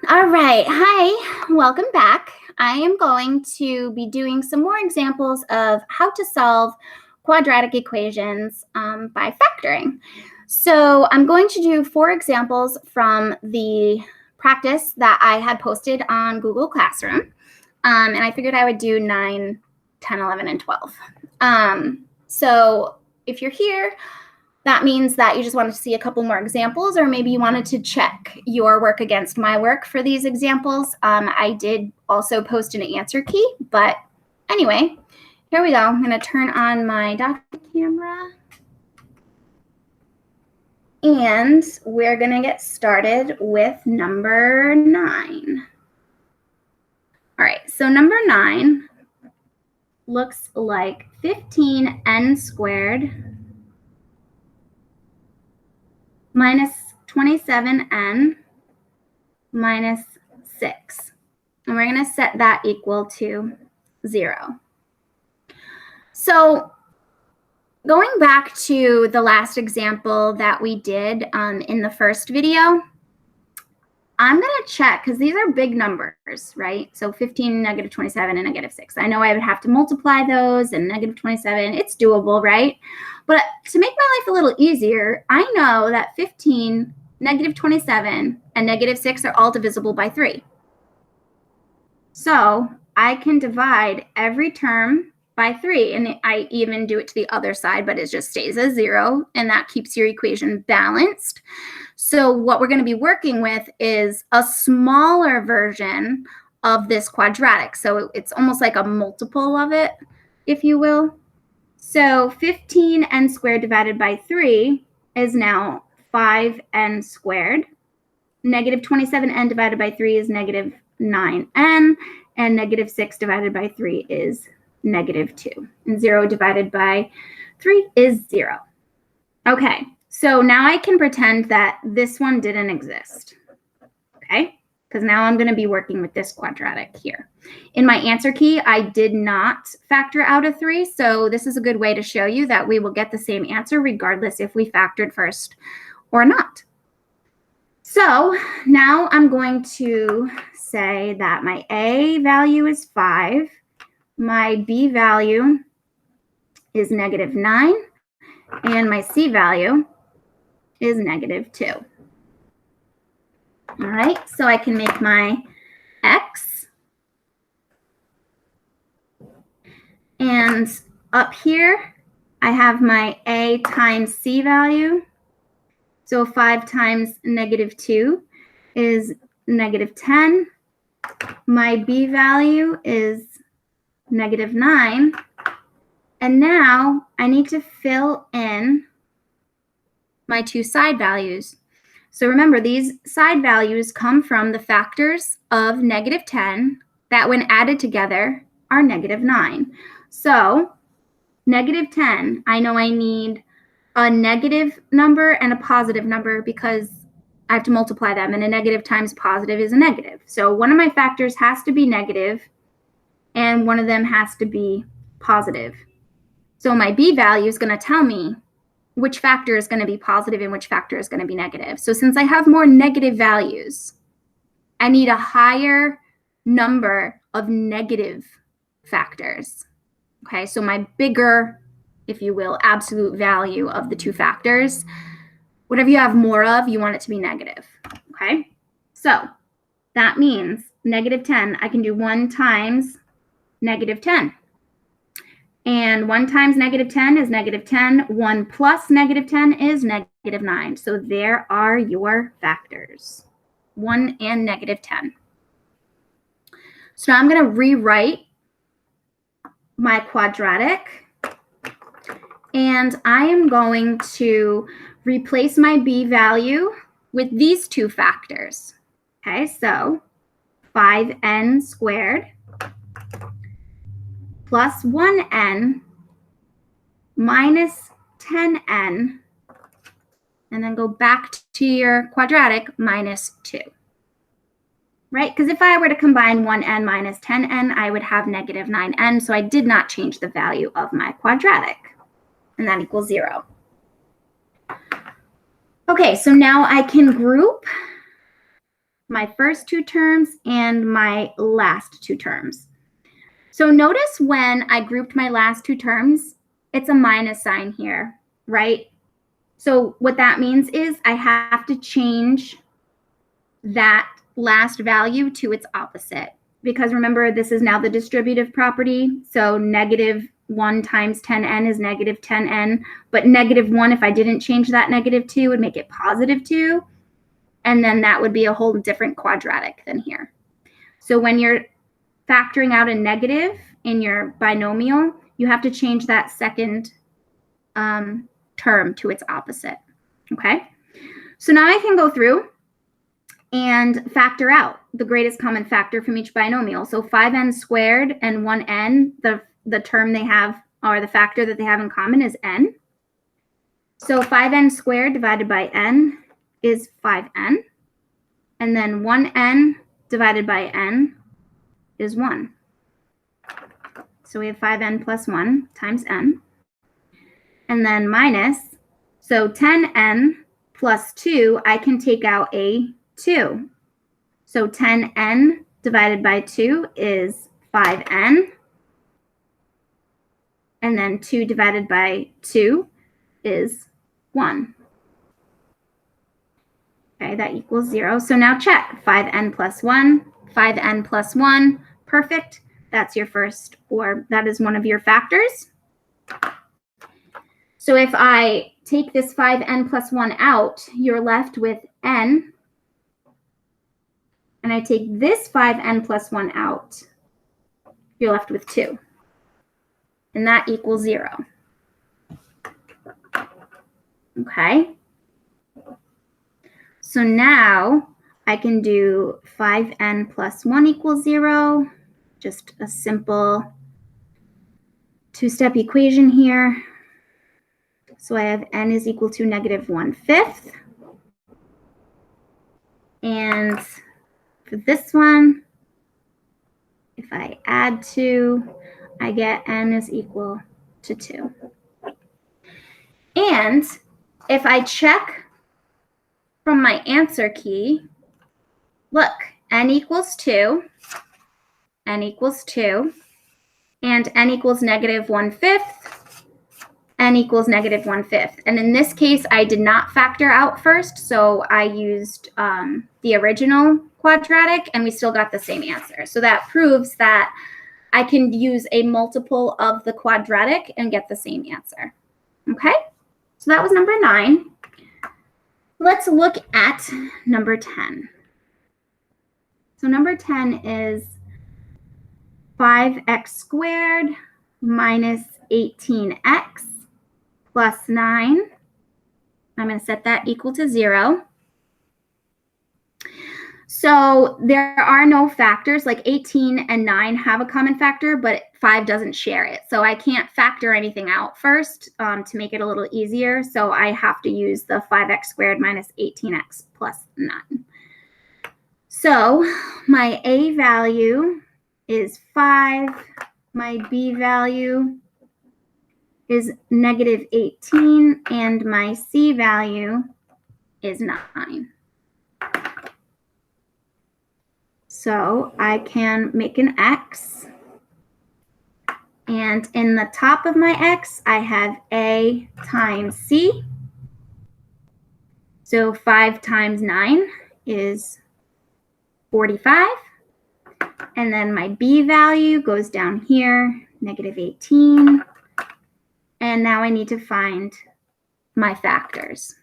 All right. Hi, welcome back. I am going to be doing some more examples of how to solve quadratic equations by factoring. So I'm going to do 4 examples from the practice that I had posted on Google Classroom. And I figured I would do 9, 10, 11, and 12. So if you're here, that means that you just wanted to see a couple more examples, or maybe you wanted to check your work against my work for these examples. I did also post an answer key, but anyway, here we go. I'm going to turn on my document camera. And we're going to get started with number 9. All right, so number 9 looks like 15n squared minus 27n minus 6. And we're going to set that equal to 0. So going back to the last example that we did in the first video, I'm going to check, because these are big numbers, right? So 15, negative 27, and negative 6. I know I would have to multiply those, and negative 27, it's doable, right? But to make my life a little easier, I know that 15, negative 27, and negative 6 are all divisible by 3. So I can divide every term by 3, and I even do it to the other side, but it just stays as 0, and that keeps your equation balanced. So what we're going to be working with is a smaller version of this quadratic. So it's almost like a multiple of it, if you will. So 15n squared divided by 3 is now 5n squared. Negative 27n divided by 3 is negative 9n. And negative 6 divided by 3 is negative 2. And 0 divided by 3 is 0. Okay. So now I can pretend that this one didn't exist, okay? Because now I'm going to be working with this quadratic here. In my answer key, I did not factor out a 3, so this is a good way to show you that we will get the same answer regardless if we factored first or not. So now I'm going to say that my A value is 5, my B value is negative 9, and my C value is negative 2. All right, so I can make my X. And up here, I have my A times C value. So 5 times negative 2 is negative 10. My B value is negative 9. And now I need to fill in my 2 side values. So remember, these side values come from the factors of negative 10 that when added together are negative 9. So negative 10, I know I need a negative number and a positive number because I have to multiply them, and a negative times positive is a negative. So one of my factors has to be negative and one of them has to be positive. So my B value is going to tell me which factor is going to be positive and which factor is going to be negative. So since I have more negative values, I need a higher number of negative factors. Okay, so my bigger, if you will, absolute value of the 2 factors, whatever you have more of, you want it to be negative. Okay, so that means negative 10, I can do 1 times negative 10. And 1 times negative 10 is negative 10. 1 plus negative 10 is negative 9. So there are your factors, 1 and negative 10. So now I'm going to rewrite my quadratic. And I am going to replace my B value with these 2 factors. Okay, so 5n squared plus 1n minus 10n, and then go back to your quadratic minus 2. Right? Because if I were to combine 1n minus 10n, I would have negative 9n, so I did not change the value of my quadratic, and that equals 0. Okay, so now I can group my first two terms, and my last two terms. So notice when I grouped my last two terms, it's a minus sign here, right? So what that means is I have to change that last value to its opposite. Because remember, this is now the distributive property. So -1 times 10n is -10n. But -1, if I didn't change that -2, would make it +2. And then that would be a whole different quadratic than here. So when you're factoring out a negative in your binomial, you have to change that second term to its opposite. Okay? So now I can go through and factor out the greatest common factor from each binomial. So 5n squared and 1n, the term they have, or the factor that they have in common, is n. So 5n squared divided by n is 5n. And then 1n divided by n is 1. So we have 5n plus 1 times n. And then minus, so 10n plus 2, I can take out a 2. So 10n divided by 2 is 5n. And then 2 divided by 2 is 1. Okay, that equals 0. So now check. 5n plus 1, 5n plus 1. Perfect. That's your first, or that is one of your factors. So if I take this 5n plus 1 out, you're left with n. And I take this 5n plus 1 out, you're left with 2. And that equals 0. Okay. So now I can do 5n plus 1 equals 0. Just a simple two-step equation here. So I have n is equal to -1/5. And for this one, if I add 2, I get n is equal to 2. And if I check from my answer key, look, n equals 2, n equals 2, and n equals -1/5, n equals -1/5. And in this case, I did not factor out first, so I used the original quadratic, and we still got the same answer. So that proves that I can use a multiple of the quadratic and get the same answer. Okay, so that was number 9. Let's look at number 10. So number 10 is 5x squared minus 18x plus 9. I'm going to set that equal to 0. So there are no factors, like 18 and 9 have a common factor, but 5 doesn't share it. So I can't factor anything out first to make it a little easier. So I have to use the 5x squared minus 18x plus 9. So my A value is 5. My B value is -18. And my C value is 9. So I can make an X. And in the top of my X, I have A times C. So 5 times 9 is 45. And then my B value goes down here, -18. And now I need to find my factors.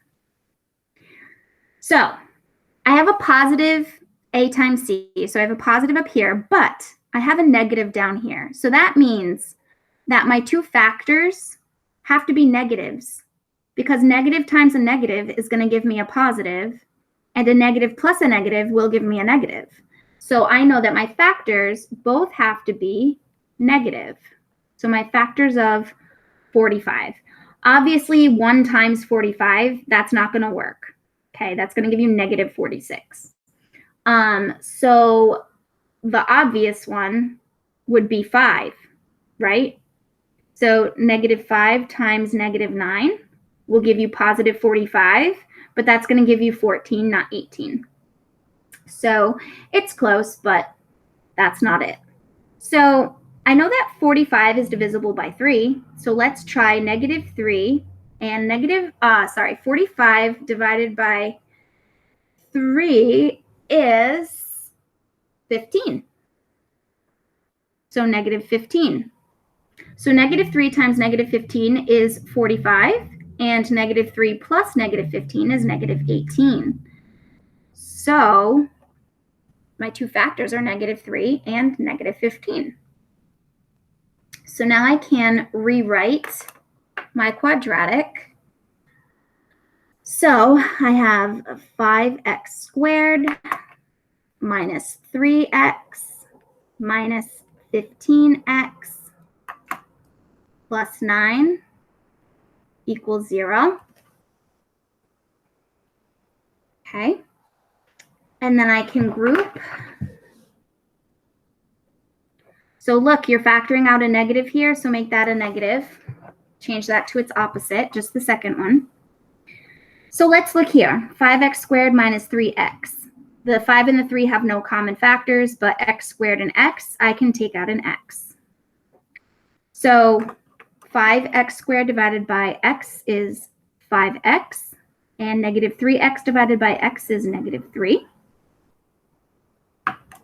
So I have a positive A times C. So I have a positive up here, but I have a negative down here. So that means that my two factors have to be negatives, because negative times a negative is going to give me a positive, and a negative plus a negative will give me a negative. So I know that my factors both have to be negative. So my factors of 45. Obviously, 1 times 45, that's not going to work. Okay, that's going to give you -46. So the obvious one would be 5, right? So -5 times -9 will give you +45, but that's going to give you 14, not 18. So it's close, but that's not it. So I know that 45 is divisible by 3. So let's try -3 and 45 divided by 3 is 15. So -15. So -3 times -15 is 45, and -3 plus -15 is -18. So my two factors are -3 and -15. So now I can rewrite my quadratic. So I have 5x squared minus 3x minus 15x plus 9 equals 0. Okay. And then I can group. So look, you're factoring out a negative here, so make that a negative. Change that to its opposite, just the second one. So let's look here. 5x squared minus 3x. The 5 and the 3 have no common factors, but x squared and x, I can take out an x. So 5x squared divided by x is 5x, and -3x divided by x is -3,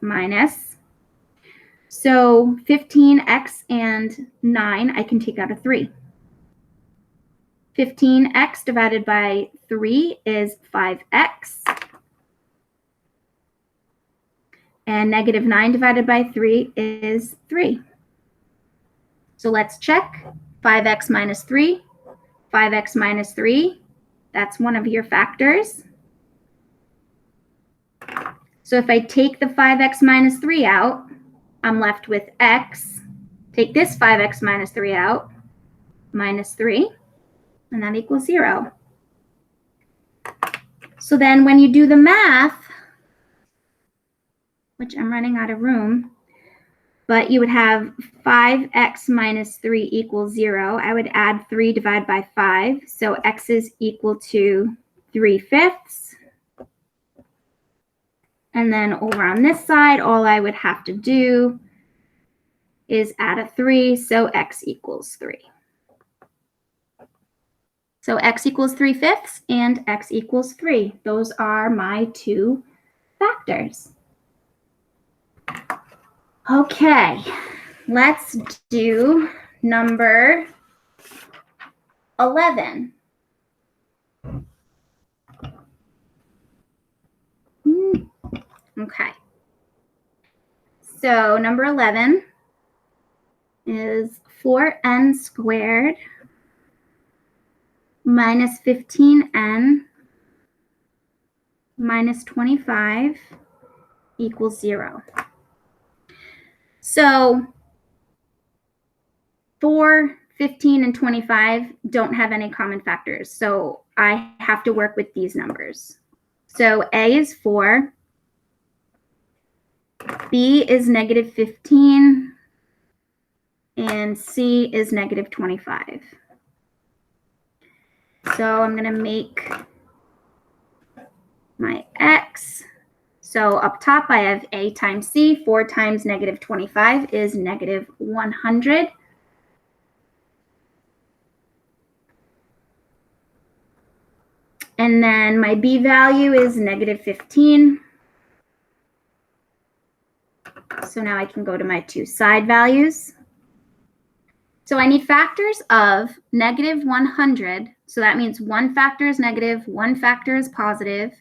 minus. So 15x and 9, I can take out a 3. 15x divided by 3 is 5x. And -9 divided by 3 is 3. So let's check. 5x minus 3, 5x minus 3. That's one of your factors. So if I take the 5x minus 3 out, I'm left with x. Take this 5x minus 3 out, minus 3, and that equals 0. So then when you do the math, which I'm running out of room, but you would have 5x minus 3 equals 0. I would add 3 divided by 5, so x is equal to 3/5. And then over on this side, all I would have to do is add a 3, so x equals 3. So x equals 3/5 and x equals 3. Those are my two factors. Okay, let's do number 11. Okay. So number 11 is 4n squared minus 15n minus 25 equals 0. So 4, 15, and 25 don't have any common factors. So I have to work with these numbers. So A is 4. B is -15. And C is -25. So I'm going to make my x. So up top I have A times C. 4 times -25 is -100. And then my B value is -15. So now I can go to my two side values. So I need factors of -100. So that means one factor is negative, one factor is positive.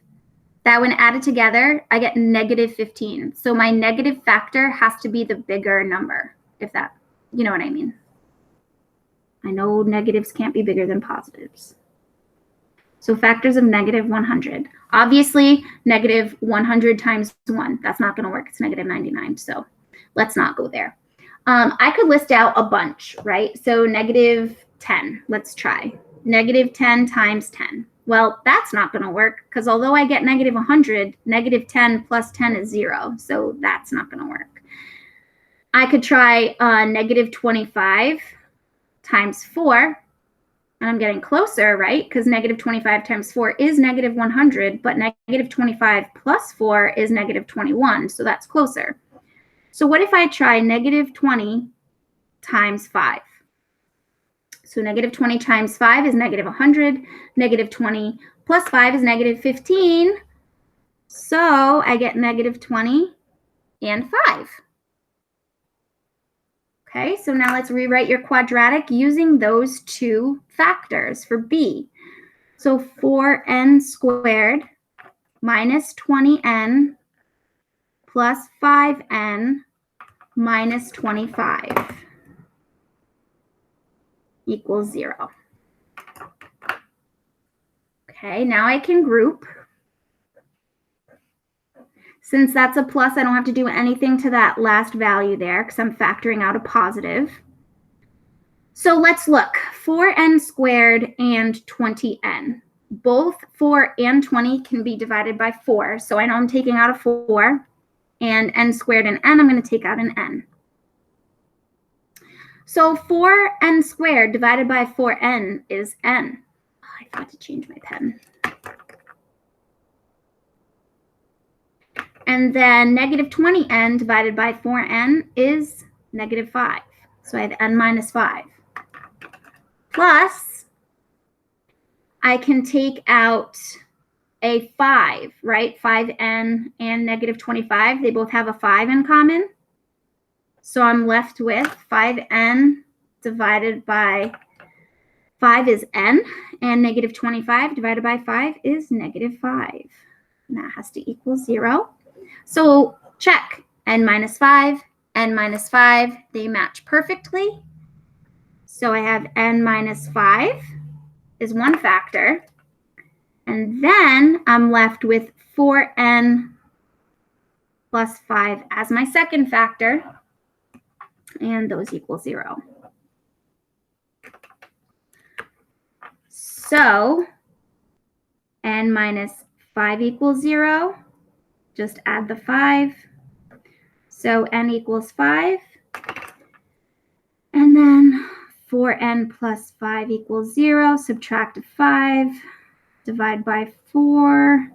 That when added together, I get -15. So my negative factor has to be the bigger number, if that, you know what I mean. I know negatives can't be bigger than positives. So factors of -100. Obviously, -100 times 1, that's not going to work. It's -99. So let's not go there. I could list out a bunch, right? So -10, let's try. -10 times 10. Well, that's not going to work because although I get -100, -10 plus 10 is 0. So that's not going to work. I could try -25 times 4. And I'm getting closer, right? Because negative 25 times 4 is negative 100, but negative 25 plus 4 is negative 21, so that's closer. So what if I try negative 20 times 5? So negative 20 times 5 is negative 100. Negative 20 plus 5 is negative 15. So I get negative 20 and 5. Okay, so now let's rewrite your quadratic using those two factors for b. So 4n squared minus 20n plus 5n minus 25 equals 0. Okay, now I can group. Since that's a plus, I don't have to do anything to that last value there because I'm factoring out a positive. So let's look. 4n squared and 20n. Both 4 and 20 can be divided by 4. So I know I'm taking out a 4. And n squared and n, I'm going to take out an n. So 4n squared divided by 4n is n. Oh, I forgot to change my pen. And then negative 20n divided by 4n is negative 5. So I have n minus 5. Plus, I can take out a 5, right? 5n and negative 25, they both have a 5 in common. So I'm left with 5n divided by 5 is n, and negative 25 divided by 5 is negative 5. And that has to equal 0. So check, n minus 5, they match perfectly. So I have n minus 5 is one factor. And then I'm left with 4n plus 5 as my second factor. And those equal 0. So n minus 5 equals 0. Just add the 5. So n equals 5. And then 4n plus 5 equals 0. Subtract a 5. Divide by 4.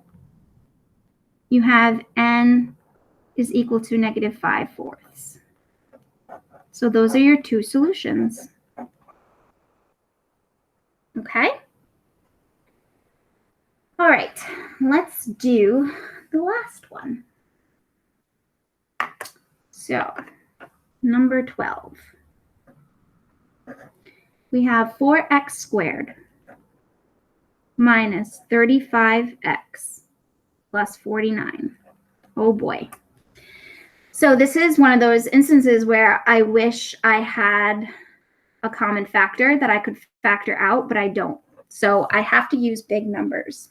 You have n is equal to negative 5/4. So those are your two solutions. Okay? All right, let's do the last one. So, number 12. We have 4x squared minus 35x plus 49. Oh boy. So this is one of those instances where I wish I had a common factor that I could factor out, but I don't. So I have to use big numbers.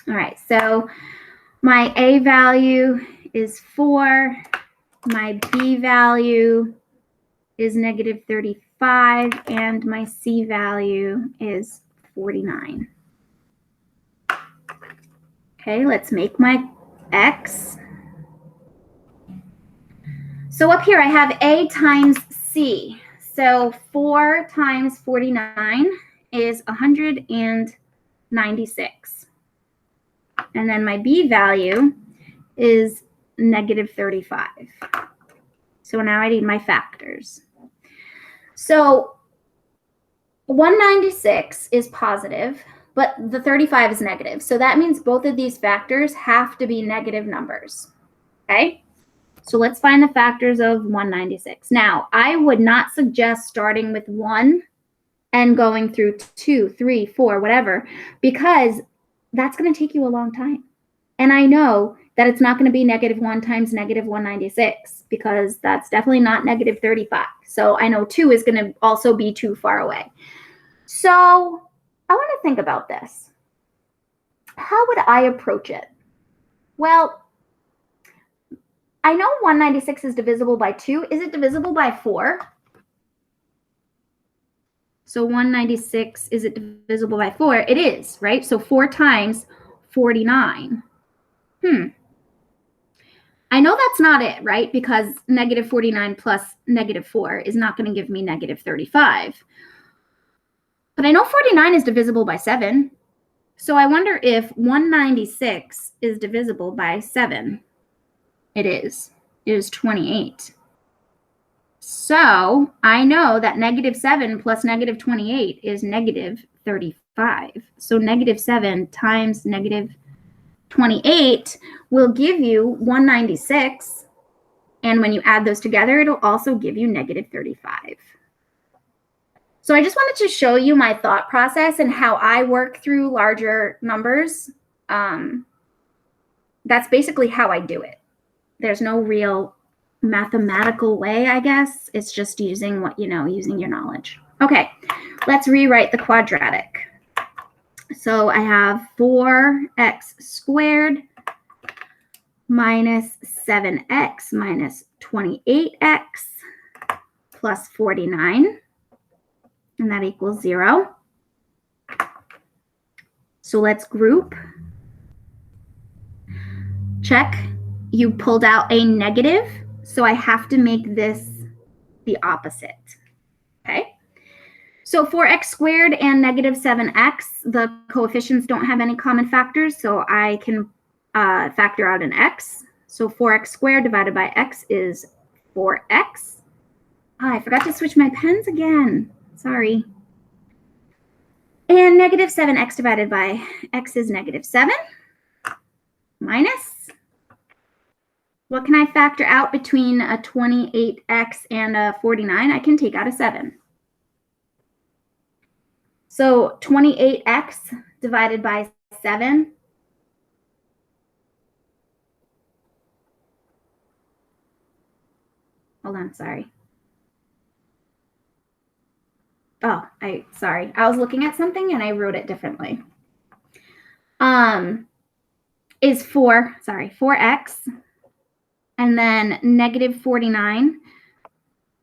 All right, so my A value is 4. My B value is negative 35, and my C value is 49. Okay, let's make my X. So up here I have A times C. So 4 times 49 is 196. And then my B value is negative 35. So now I need my factors. So 196 is positive, but the 35 is negative. So that means both of these factors have to be negative numbers. Okay? So let's find the factors of 196. Now, I would not suggest starting with 1 and going through 2, 3, 4, whatever, because that's going to take you a long time. And I know that it's not going to be negative 1 times negative 196 because that's definitely not negative 35. So I know 2 is going to also be too far away. So I want to think about this. How would I approach it? Well, I know 196 is divisible by 2. Is it divisible by 4? So 196, is it divisible by 4? It is, right? So 4 times 49. I know that's not it, right? Because negative 49 plus negative 4 is not going to give me negative 35. But I know 49 is divisible by 7. So I wonder if 196 is divisible by 7. It is. It is 28. So I know that negative 7 plus negative 28 is negative 35. So negative 7 times negative 28 will give you 196. And when you add those together, it'll also give you negative 35. So I just wanted to show you my thought process and how I work through larger numbers. That's basically how I do it. There's no real mathematical way, I guess. It's just using what you know, using your knowledge. Okay, let's rewrite the quadratic. So I have 4x squared minus 7x minus 28x plus 49, and that equals 0. So let's group. Check. You pulled out a negative, so I have to make this the opposite. Okay? So 4x squared and negative 7x, the coefficients don't have any common factors, so I can factor out an x. So 4x squared divided by x is 4x. Oh, I forgot to switch my pens again. Sorry. And negative 7x divided by x is negative 7 minus. What can I factor out between a 28x and a 49? I can take out a 7. So 28x divided by 7. Hold on, sorry. Oh, sorry. I was looking at something and I wrote it differently. Is 4x. And then negative 49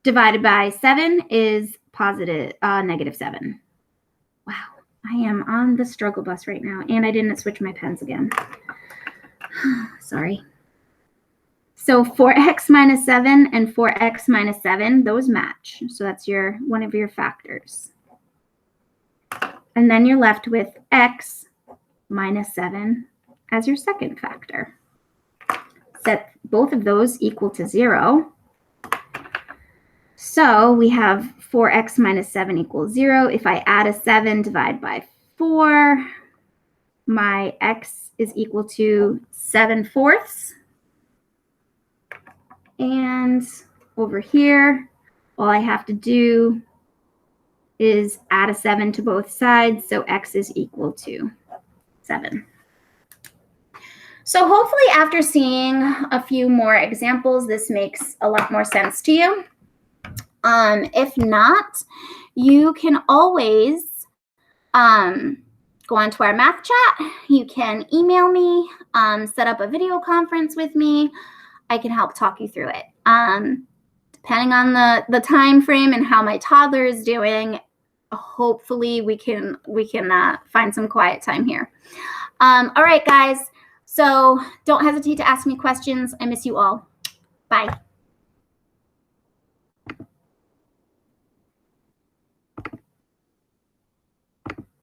divided by 7 is positive negative 7. Wow, I am on the struggle bus right now, and I didn't switch my pens again. Sorry. So 4x minus 7 and 4x minus 7, those match. So that's one of your factors. And then you're left with x minus 7 as your second factor. Set both of those equal to 0. So we have 4x minus 7 equals 0. If I add a 7, divide by 4, my x is equal to 7/4. And over here, all I have to do is add a 7 to both sides, so x is equal to 7. So hopefully after seeing a few more examples, this makes a lot more sense to you. If not, you can always go onto our math chat. You can email me, set up a video conference with me. I can help talk you through it. Depending on the time frame and how my toddler is doing, hopefully we can find some quiet time here. All right, guys. So don't hesitate to ask me questions. I miss you all. Bye.